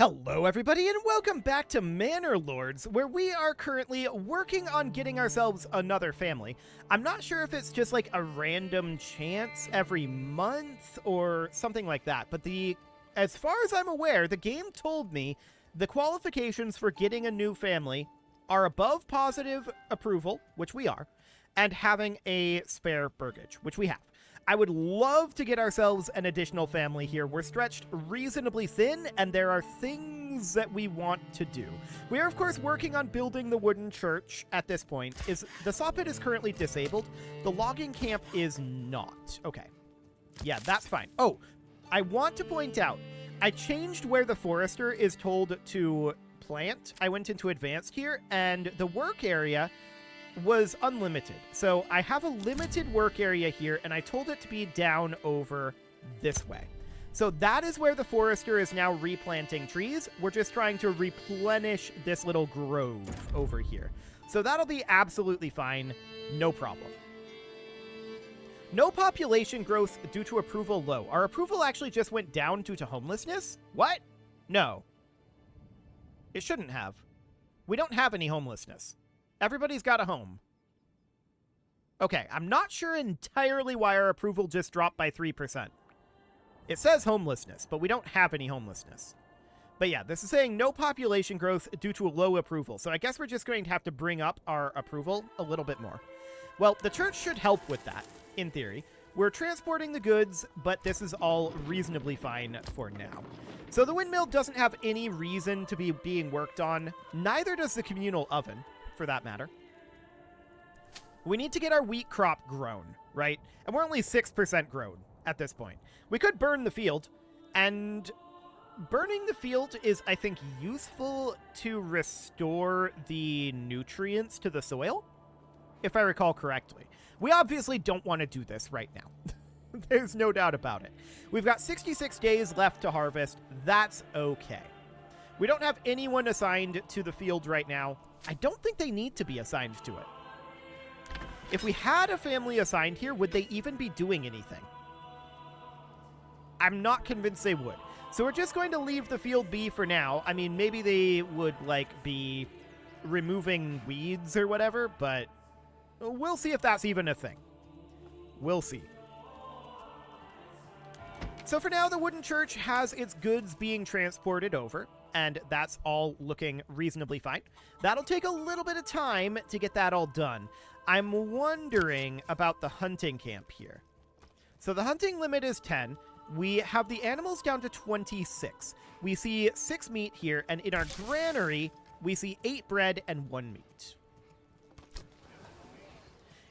Hello everybody and welcome back to Manor Lords, where we are currently working on getting ourselves another family. I'm not sure if it's just like a random chance every month or something like that, but as far as I'm aware, the game told me the qualifications for getting a new family are above positive approval, which we are, and having a spare burgage, which we have. I would love to get ourselves an additional family here. We're stretched reasonably thin, and there are things that we want to do. We are, of course, working on building the wooden church at this point. The saw pit is currently disabled. The logging camp is not. Okay. Yeah, that's fine. Oh, I want to point out, I changed where the forester is told to plant. I went into advanced here, and the work area was unlimited. So I have a limited work area here, and I told it to be down over this way. So that is where the forester is now replanting trees. We're just trying to replenish this little grove over here. So that'll be absolutely fine. No problem. No population growth due to approval low. Our approval actually just went down due to homelessness? What? No. It shouldn't have. We don't have any homelessness. Everybody's got a home. Okay, I'm not sure entirely why our approval just dropped by 3%. It says homelessness, but we don't have any homelessness. But yeah, this is saying no population growth due to a low approval. So I guess we're just going to have to bring up our approval a little bit more. Well, the church should help with that, in theory. We're transporting the goods, but this is all reasonably fine for now. So the windmill doesn't have any reason to be being worked on. Neither does the communal oven, for that matter. We need to get our wheat crop grown, right? And we're only 6% grown at this point. We could burn the field, and burning the field is, I think, useful to restore the nutrients to the soil, if I recall correctly. We obviously don't want to do this right now. There's no doubt about it. We've got 66 days left to harvest. That's okay. We don't have anyone assigned to the field right now. I don't think they need to be assigned to it. If we had a family assigned here, would they even be doing anything? I'm not convinced they would. So we're just going to leave the field be for now. I mean, maybe they would, be removing weeds or whatever, but we'll see if that's even a thing. We'll see. So for now, the wooden church has its goods being transported over, and that's all looking reasonably fine. That'll take a little bit of time to get that all done. I'm wondering about the hunting camp here. So the hunting limit is 10. We have the animals down to 26. We see 6 meat here, and in our granary, we see 8 bread and 1 meat.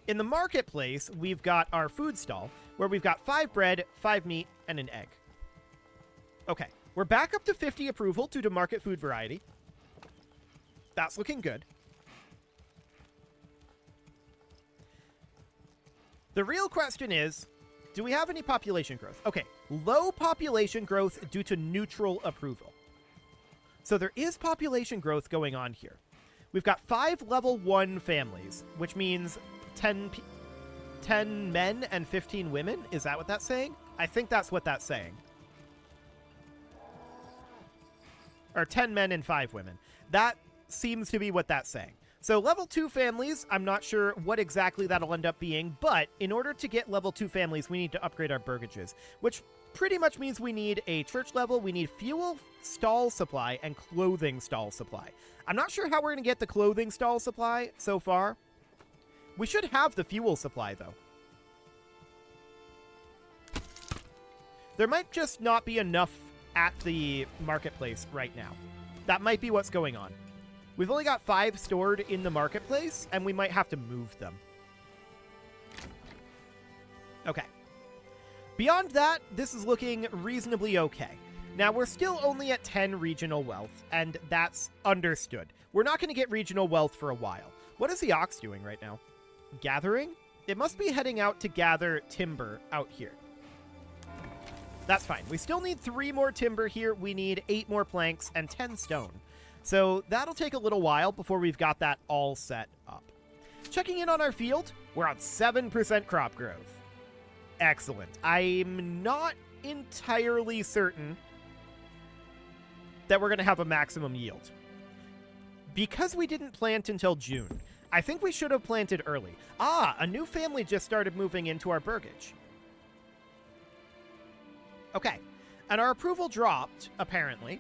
In the marketplace, we've got our food stall, where we've got 5 bread, 5 meat, and an egg. Okay, we're back up to 50 approval due to market food variety. That's looking good. The real question is, do we have any population growth? Okay, low population growth due to neutral approval. So there is population growth going on here. We've got 5 level 1 families, which means 10 men and 15 women? Is that what that's saying? I think that's what that's saying. Or 10 men and 5 women. That seems to be what that's saying. So level 2 families, I'm not sure what exactly that'll end up being, but in order to get level 2 families, we need to upgrade our burgages, which pretty much means we need a church level, we need fuel stall supply, and clothing stall supply. I'm not sure how we're going to get the clothing stall supply so far. We should have the fuel supply, though. There might just not be enough at the marketplace right now. That might be what's going on. We've only got 5 stored in the marketplace, and we might have to move them. Okay. Beyond that, this is looking reasonably okay. Now, we're still only at 10 regional wealth, and that's understood. We're not going to get regional wealth for a while. What is the ox doing right now? Gathering? It must be heading out to gather timber out here. That's fine. We still need 3 more timber here. We need 8 more planks and 10 stone. So that'll take a little while before we've got that all set up. Checking in on our field, we're on 7% crop growth. Excellent. I'm not entirely certain that we're going to have a maximum yield. Because we didn't plant until June, I think we should have planted early. Ah, a new family just started moving into our burgage. Okay, and our approval dropped, apparently.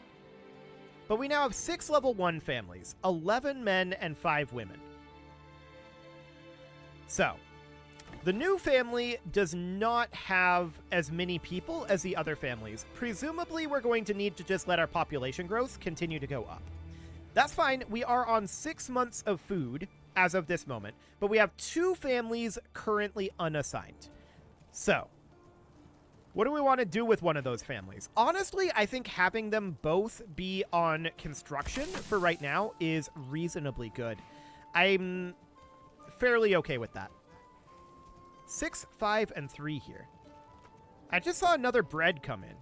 But we now have 6 level 1 families, 11 men and 5 women. So, the new family does not have as many people as the other families. Presumably, we're going to need to just let our population growth continue to go up. That's fine. We are on 6 months of food as of this moment, but we have 2 families currently unassigned. So, what do we want to do with one of those families? Honestly, I think having them both be on construction for right now is reasonably good. I'm fairly okay with that. 6, 5, and 3 here. I just saw another bread come in.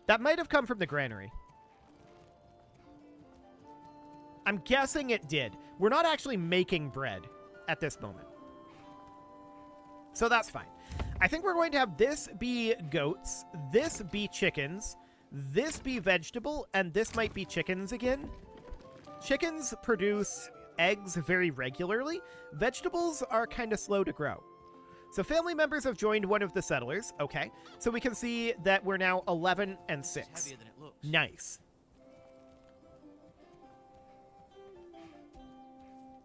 That might have come from the granary. I'm guessing it did. We're not actually making bread at this moment. So that's fine. I think we're going to have this be goats, this be chickens, this be vegetable, and this might be chickens again. Chickens produce eggs very regularly. Vegetables are kind of slow to grow. So family members have joined one of the settlers. Okay, so we can see that we're now 11 and 6. It's heavier than it looks. Nice.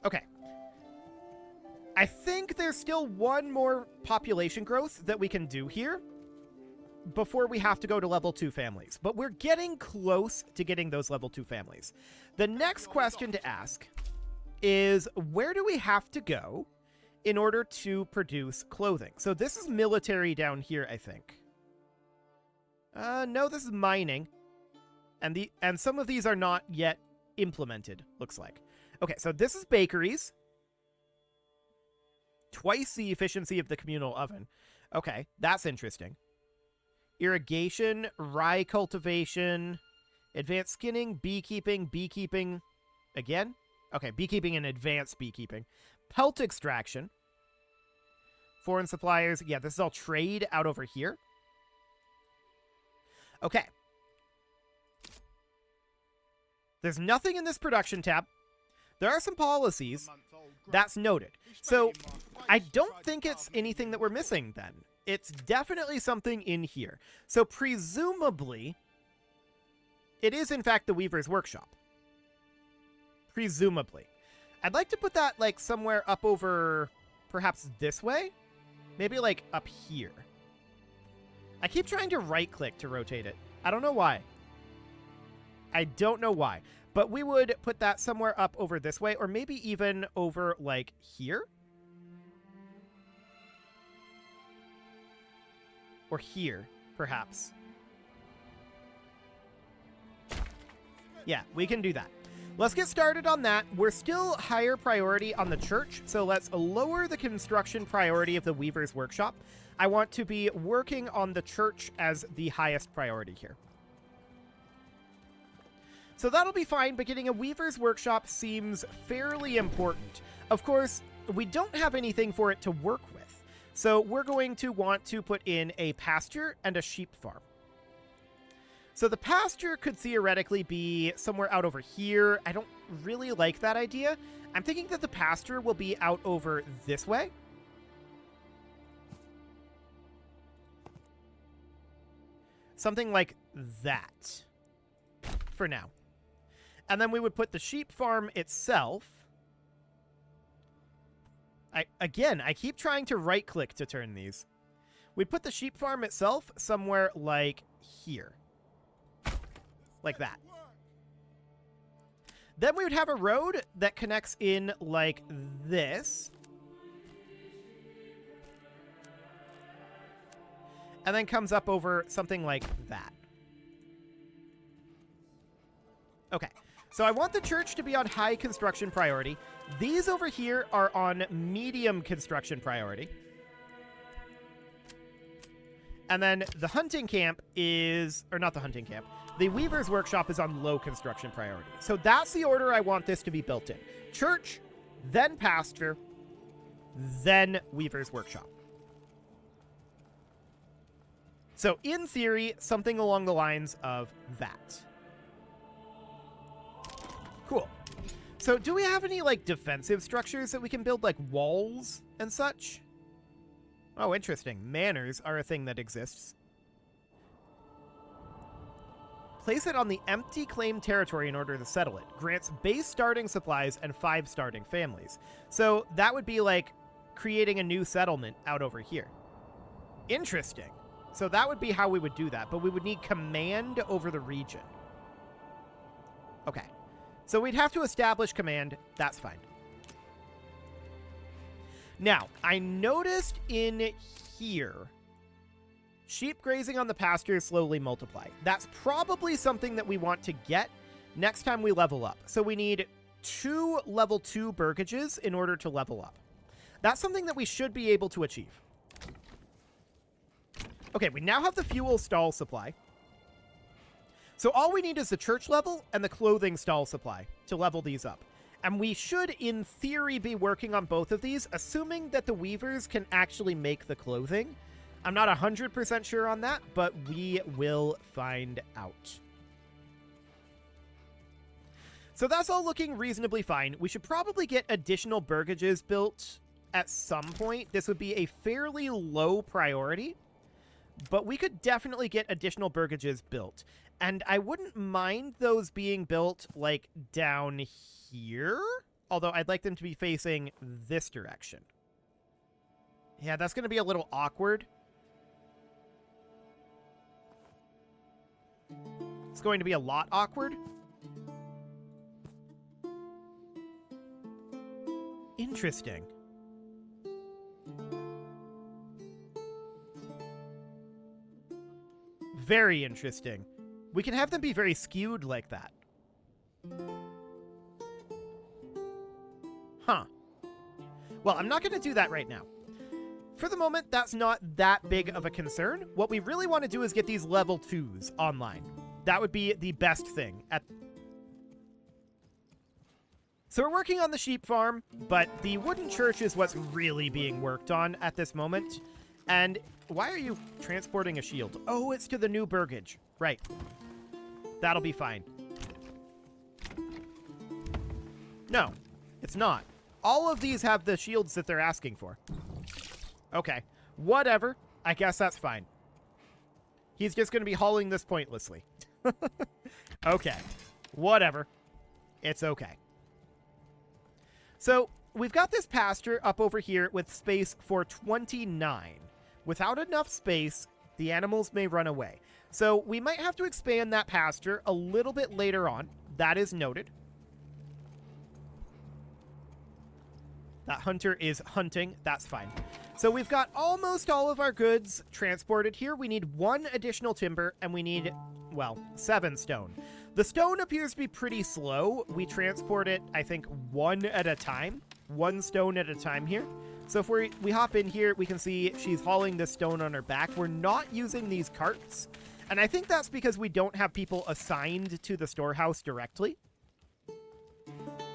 Okay. I think there's still one more population growth that we can do here before we have to go to level 2 families. But we're getting close to getting those level 2 families. The next question to ask is, where do we have to go in order to produce clothing? So this is military down here, I think. No, this is mining. And some of these are not yet implemented, looks like. Okay, so this is bakeries. Twice the efficiency of the communal oven. Okay, that's interesting. Irrigation, rye cultivation, advanced skinning, beekeeping again? Okay, beekeeping and advanced beekeeping. Pelt extraction. Foreign suppliers. Yeah, this is all trade out over here. Okay. There's nothing in this production tab. There are some policies. That's noted. So, I don't think it's anything that we're missing then. It's definitely something in here. So, presumably, it is in fact the Weaver's Workshop. Presumably. I'd like to put that, like, somewhere up over, perhaps this way? Maybe, like, up here. I keep trying to right-click to rotate it. I don't know why. I don't know why. But we would put that somewhere up over this way, or maybe even over, like, here? Or here, perhaps. Yeah, we can do that. Let's get started on that. We're still higher priority on the church, so let's lower the construction priority of the Weaver's Workshop. I want to be working on the church as the highest priority here. So that'll be fine, but getting a Weaver's Workshop seems fairly important. Of course, we don't have anything for it to work with, so we're going to want to put in a pasture and a sheep farm. So the pasture could theoretically be somewhere out over here. I don't really like that idea. I'm thinking that the pasture will be out over this way. Something like that for now. And then we would put the sheep farm itself. I keep trying to right-click to turn these. We'd put the sheep farm itself somewhere like here. Like that. Then we would have a road that connects in like this. And then comes up over something like that. Okay. So I want the church to be on high construction priority. These over here are on medium construction priority. And then the hunting camp is, or not the hunting camp, the Weaver's Workshop is on low construction priority. So that's the order I want this to be built in. Church, then pasture, then Weaver's Workshop. So in theory, something along the lines of that. Cool. So do we have any, like, defensive structures that we can build, like walls and such? Oh, interesting. Manors are a thing that exists. Place it on the empty claimed territory in order to settle it. Grants base starting supplies and 5 starting families. So that would be like creating a new settlement out over here. Interesting. So that would be how we would do that, but we would need command over the region. Okay. So we'd have to establish command. That's fine. Now, I noticed in here, sheep grazing on the pastures slowly multiply. That's probably something that we want to get next time we level up. So we need 2 level 2 burgages in order to level up. That's something that we should be able to achieve. Okay, we now have the fuel stall supply. So all we need is the church level and the clothing stall supply to level these up. And we should, in theory, be working on both of these, assuming that the weavers can actually make the clothing. I'm not 100% sure on that, but we will find out. So that's all looking reasonably fine. We should probably get additional burgages built at some point. This would be a fairly low priority, but we could definitely get additional burgages built. And I wouldn't mind those being built, like, down here, although I'd like them to be facing this direction. Yeah, that's going to be a little awkward. It's going to be a lot awkward. Interesting. Very interesting. We can have them be very skewed like that. Huh. Well, I'm not going to do that right now. For the moment, that's not that big of a concern. What we really want to do is get these level 2s online. That would be the best thing. So we're working on the sheep farm, but the wooden church is what's really being worked on at this moment. And why are you transporting a shield? Oh, it's to the new burgage. Right. That'll be fine. No, it's not. All of these have the shields that they're asking for. Okay, whatever. I guess that's fine. He's just going to be hauling this pointlessly. Okay, whatever. It's okay. So, we've got this pasture up over here with space for 29. Without enough space, the animals may run away. So, we might have to expand that pasture a little bit later on. That is noted. That hunter is hunting. That's fine. So we've got almost all of our goods transported here. We need 1 additional timber, and we need, well, 7 stone. The stone appears to be pretty slow. We transport it, I think, 1 at a time. 1 stone at a time here. So if we hop in here, we can see she's hauling this stone on her back. We're not using these carts. And I think that's because we don't have people assigned to the storehouse directly.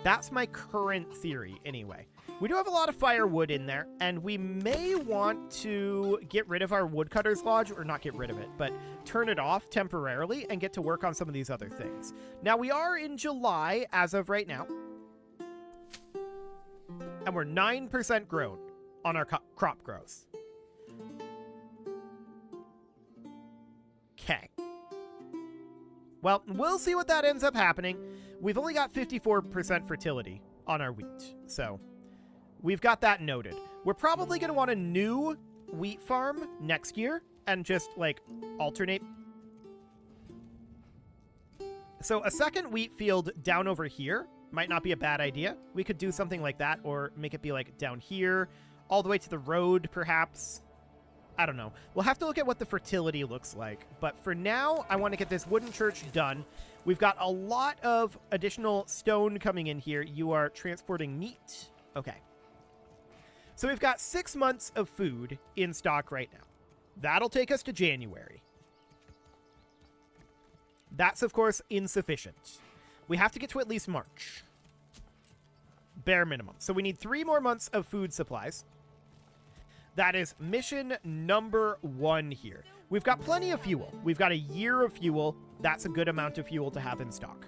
That's my current theory, anyway. We do have a lot of firewood in there, and we may want to get rid of our woodcutter's lodge, or not get rid of it, but turn it off temporarily and get to work on some of these other things. Now, we are in July as of right now, and we're 9% grown on our crop growth. Okay. Well, we'll see what that ends up happening. We've only got 54% fertility on our wheat, so we've got that noted. We're probably going to want a new wheat farm next year and just, like, alternate. So a second wheat field down over here might not be a bad idea. We could do something like that, or make it be, like, down here, all the way to the road, perhaps. I don't know. We'll have to look at what the fertility looks like. But for now, I want to get this wooden church done. We've got a lot of additional stone coming in here. You are transporting meat. Okay. So we've got 6 months of food in stock right now. That'll take us to January. That's, of course, insufficient. We have to get to at least March. Bare minimum. So we need 3 more months of food supplies. That is mission number 1 here. We've got plenty of fuel. We've got a year of fuel. That's a good amount of fuel to have in stock.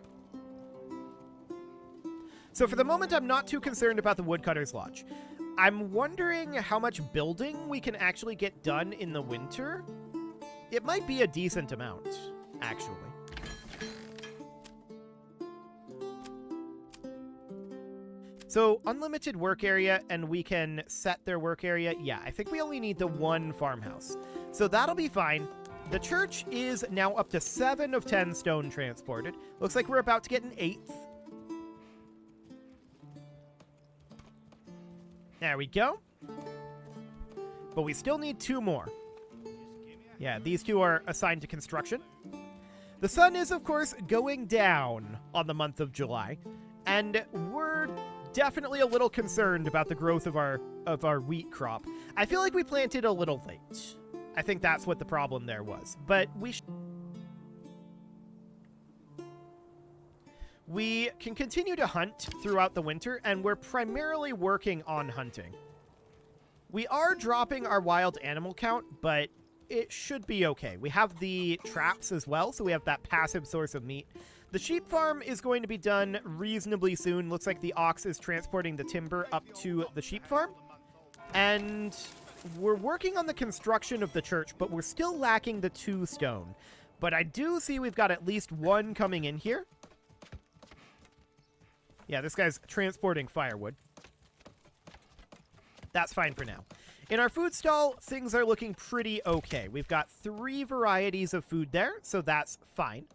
So for the moment, I'm not too concerned about the Woodcutter's Lodge. I'm wondering how much building we can actually get done in the winter. It might be a decent amount, actually. So unlimited work area, and we can set their work area. Yeah, I think we only need the one farmhouse. So that'll be fine. The church is now up to 7 of 10 stone transported. Looks like we're about to get an 8th. There we go. But we still need 2 more. Yeah, these 2 are assigned to construction. The sun is, of course, going down on the month of July, and we're definitely a little concerned about the growth of our wheat crop. I feel like we planted a little late. I think that's what the problem there was. But we can continue to hunt throughout the winter, and we're primarily working on hunting. We are dropping our wild animal count, but it should be okay. We have the traps as well, so we have that passive source of meat. The sheep farm is going to be done reasonably soon. Looks like the ox is transporting the timber up to the sheep farm. And we're working on the construction of the church, but we're still lacking the 2 stone. But I do see we've got at least 1 coming in here. Yeah, this guy's transporting firewood. That's fine for now. In our food stall, things are looking pretty okay. We've got 3 varieties of food there, so that's fine.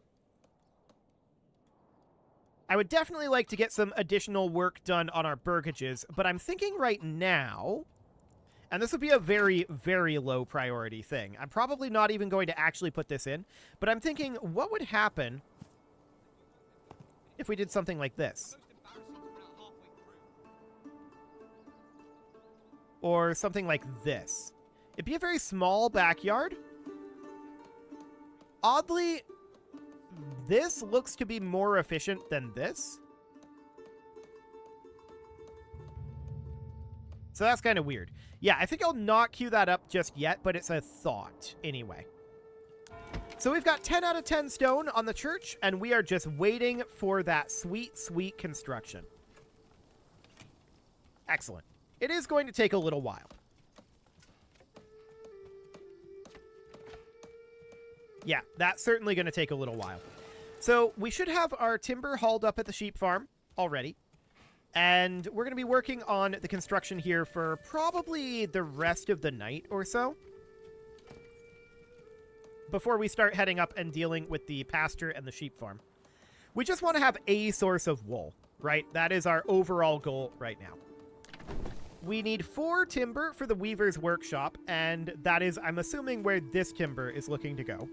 I would definitely like to get some additional work done on our burgages, but I'm thinking right now, and this would be a very, very low priority thing. I'm probably not even going to actually put this in, but I'm thinking, what would happen if we did something like this? Or something like this. It'd be a very small backyard. Oddly, this looks to be more efficient than this. So that's kind of weird. Yeah, I think I'll not queue that up just yet, but it's a thought anyway. So we've got 10 out of 10 stone on the church, and we are just waiting for that sweet, sweet construction. Excellent. It is going to take a little while. Yeah, that's certainly going to take a little while. So we should have our timber hauled up at the sheep farm already. And we're going to be working on the construction here for probably the rest of the night or so, before we start heading up and dealing with the pasture and the sheep farm. We just want to have a source of wool, right? That is our overall goal right now. We need 4 timber for the weaver's workshop, and that is, I'm assuming, where this timber is looking to go,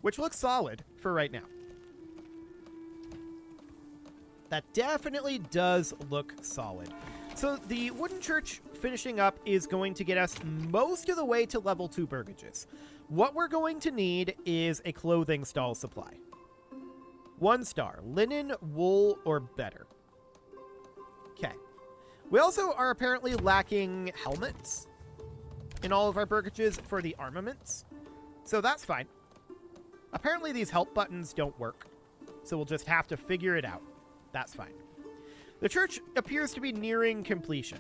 which looks solid for right now. That definitely does look solid. So the wooden church finishing up is going to get us most of the way to level 2 burgages. What we're going to need is a clothing stall supply. 1 star, linen, wool, or better. Okay. We also are apparently lacking helmets in all of our burgages for the armaments. So that's fine. Apparently these help buttons don't work, so we'll just have to figure it out. That's fine. The church appears to be nearing completion.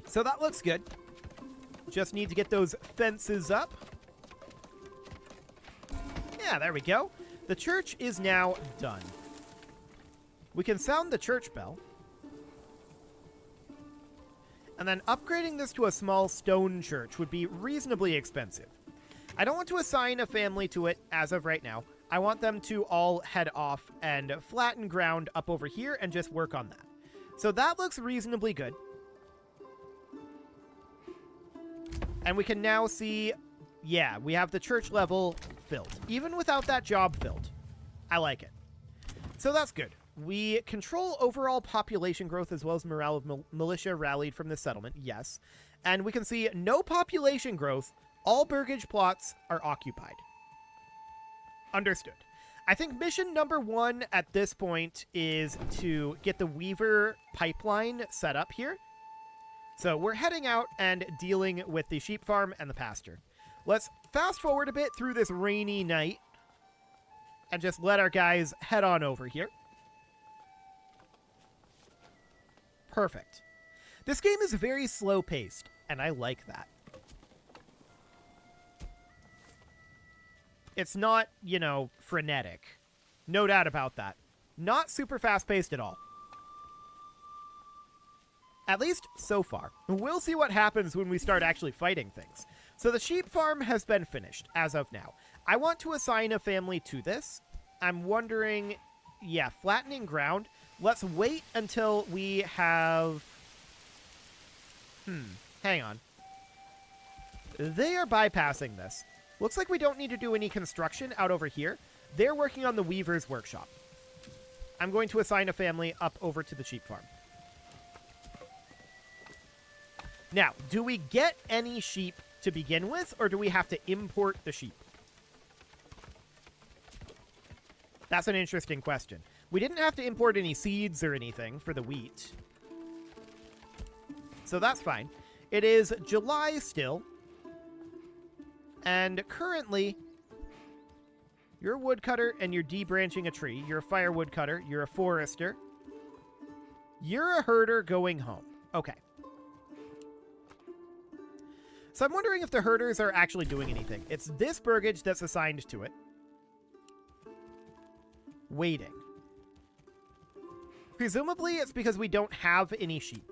So that looks good. Just need to get those fences up. Yeah, there we go. The church is now done. We can sound the church bell. And then upgrading this to a small stone church would be reasonably expensive. I don't want to assign a family to it as of right now. I want them to all head off and flatten ground up over here and just work on that. So that looks reasonably good. And we can now see, yeah, we have the church level filled. Even without that job filled. I like it. So that's good. We control overall population growth as well as morale of militia rallied from the settlement, yes. And we can see no population growth. All burgage plots are occupied. Understood. I think mission number 1 at this point is to get the Weaver pipeline set up here. So we're heading out and dealing with the sheep farm and the pasture. Let's fast forward a bit through this rainy night and just let our guys head on over here. Perfect. This game is very slow-paced, and I like that. It's not, you know, frenetic. No doubt about that. Not super fast-paced at all. At least so far. We'll see what happens when we start actually fighting things. So the sheep farm has been finished as of now. I want to assign a family to this. I'm wondering, yeah, flattening ground. Let's wait until we have... hang on. They are bypassing this. Looks like we don't need to do any construction out over here. They're working on the weaver's workshop. I'm going to assign a family up over to the sheep farm. Now, do we get any sheep to begin with, or do we have to import the sheep? That's an interesting question. We didn't have to import any seeds or anything for the wheat. So that's fine. It is July still. And currently, you're a woodcutter and you're debranching a tree. You're a firewood cutter. You're a forester. You're a herder going home. Okay. So I'm wondering if the herders are actually doing anything. It's this burgage that's assigned to it. Waiting. Presumably it's because we don't have any sheep.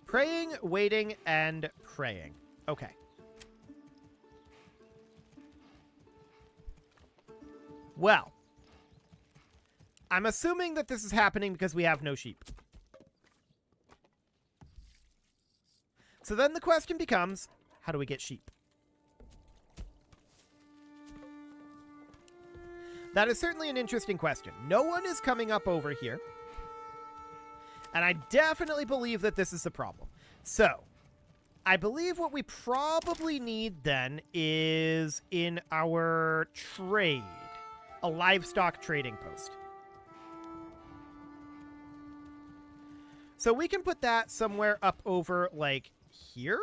Praying, waiting, and praying. Okay. Well, I'm assuming that this is happening because we have no sheep. So then the question becomes, how do we get sheep? That is certainly an interesting question. No one is coming up over here. And I definitely believe that this is the problem. So, I believe what we probably need then is in our trade, a livestock trading post. So we can put that somewhere up over, like, here.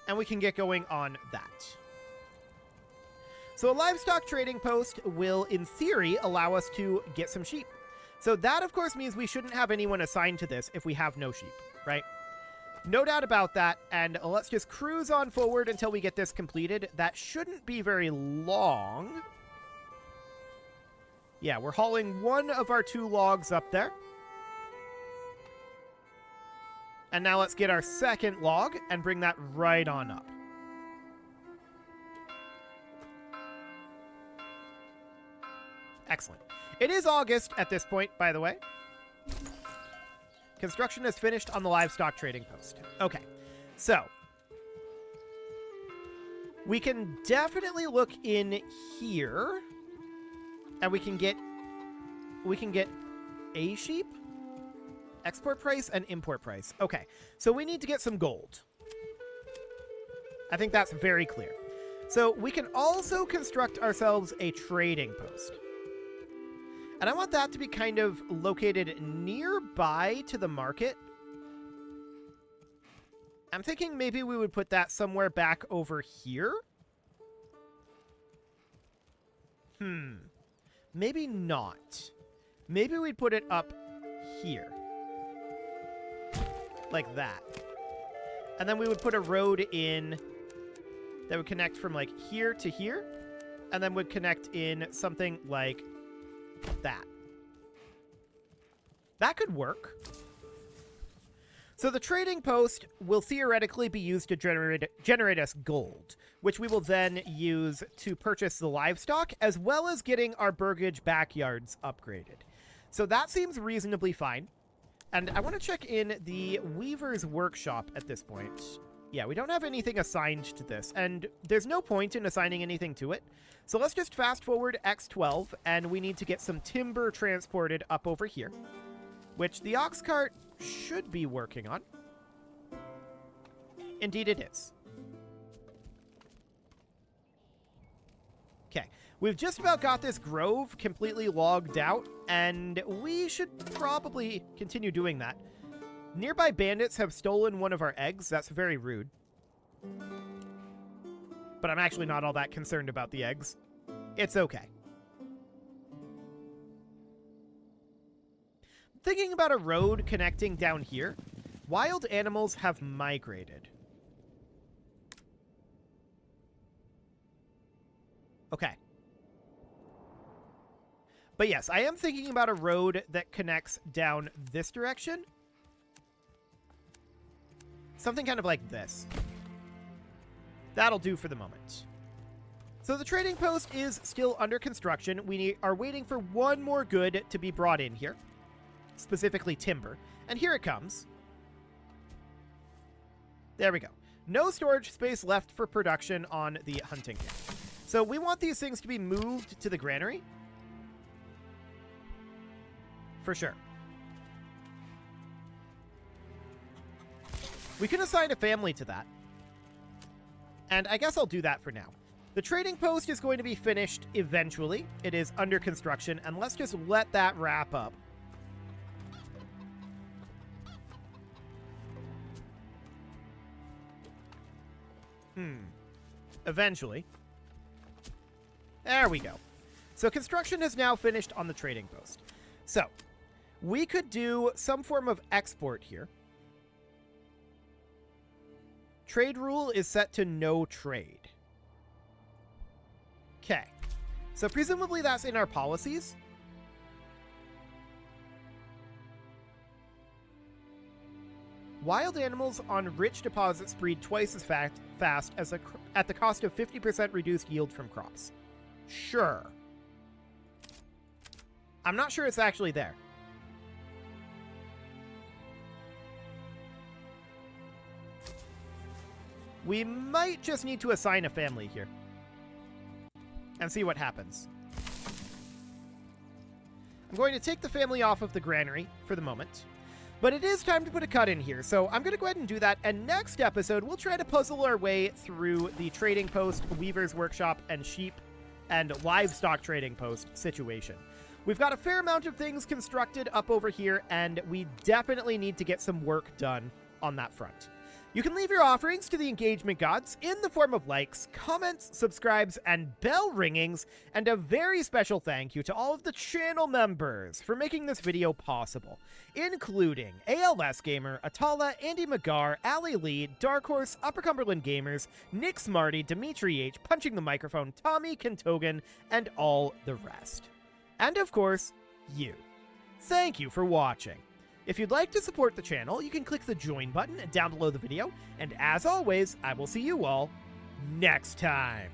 And we can get going on that. So a livestock trading post will, in theory, allow us to get some sheep. So that, of course, means we shouldn't have anyone assigned to this if we have no sheep, right? No doubt about that, and let's just cruise on forward until we get this completed. That shouldn't be very long. Yeah, we're hauling one of our 2 logs up there. And now let's get our second log and bring that right on up. Excellent. It is August at this point, by the way. Construction is finished on the livestock trading post. Okay, so we can definitely look in here, and we can get a sheep, export price, and import price. Okay, so we need to get some gold. I think that's very clear. So we can also construct ourselves a trading post. And I want that to be kind of located nearby to the market. I'm thinking maybe we would put that somewhere back over here. Maybe not. Maybe we'd put it up here. Like that. And then we would put a road in that would connect from like here to here. And then would connect in something like that. That could work. So the trading post will theoretically be used to generate us gold, which we will then use to purchase the livestock, as well as getting our burgage backyards upgraded. So that seems reasonably fine. And I want to check in the weaver's workshop at this point. Yeah, we don't have anything assigned to this, and there's no point in assigning anything to it. So let's just fast forward X12, and we need to get some timber transported up over here, which the ox cart should be working on. Indeed it is. Okay, We've just about got this grove completely logged out, and we should probably continue doing that. Nearby bandits have stolen one of our eggs. That's very rude. But I'm actually not all that concerned about the eggs. It's okay. Thinking about a road connecting down here, wild animals have migrated. Okay. But yes, I am thinking about a road that connects down this direction. Something kind of like this. That'll do for the moment. So the trading post is still under construction. We are waiting for one more good to be brought in here. Specifically timber. And here it comes. There we go. No storage space left for production on the hunting camp. So we want these things to be moved to the granary. For sure. We can assign a family to that. And I guess I'll do that for now. The trading post is going to be finished eventually. It is under construction, and let's just let that wrap up. Eventually. There we go. So construction is now finished on the trading post. So, we could do some form of export here. Trade rule is set to no trade. Okay. So presumably that's in our policies. Wild animals on rich deposits breed twice as fast as at the cost of 50% reduced yield from crops. Sure. I'm not sure it's actually there. We might just need to assign a family here. And see what happens. I'm going to take the family off of the granary for the moment. But it is time to put a cut in here, so I'm going to go ahead and do that. And next episode, we'll try to puzzle our way through the trading post, weaver's workshop, and sheep and livestock trading post situation. We've got a fair amount of things constructed up over here, and we definitely need to get some work done on that front. You can leave your offerings to the engagement gods in the form of likes, comments, subscribes, and bell ringings, and a very special thank you to all of the channel members for making this video possible, including ALS Gamer, Atala, Andy McGar, Ali Lee, Dark Horse, Upper Cumberland Gamers, Nick Smarty, Dimitri H, Punching the Microphone, Tommy Kentogan, and all the rest. And of course, you. Thank you for watching. If you'd like to support the channel, you can click the join button down below the video, and as always, I will see you all next time.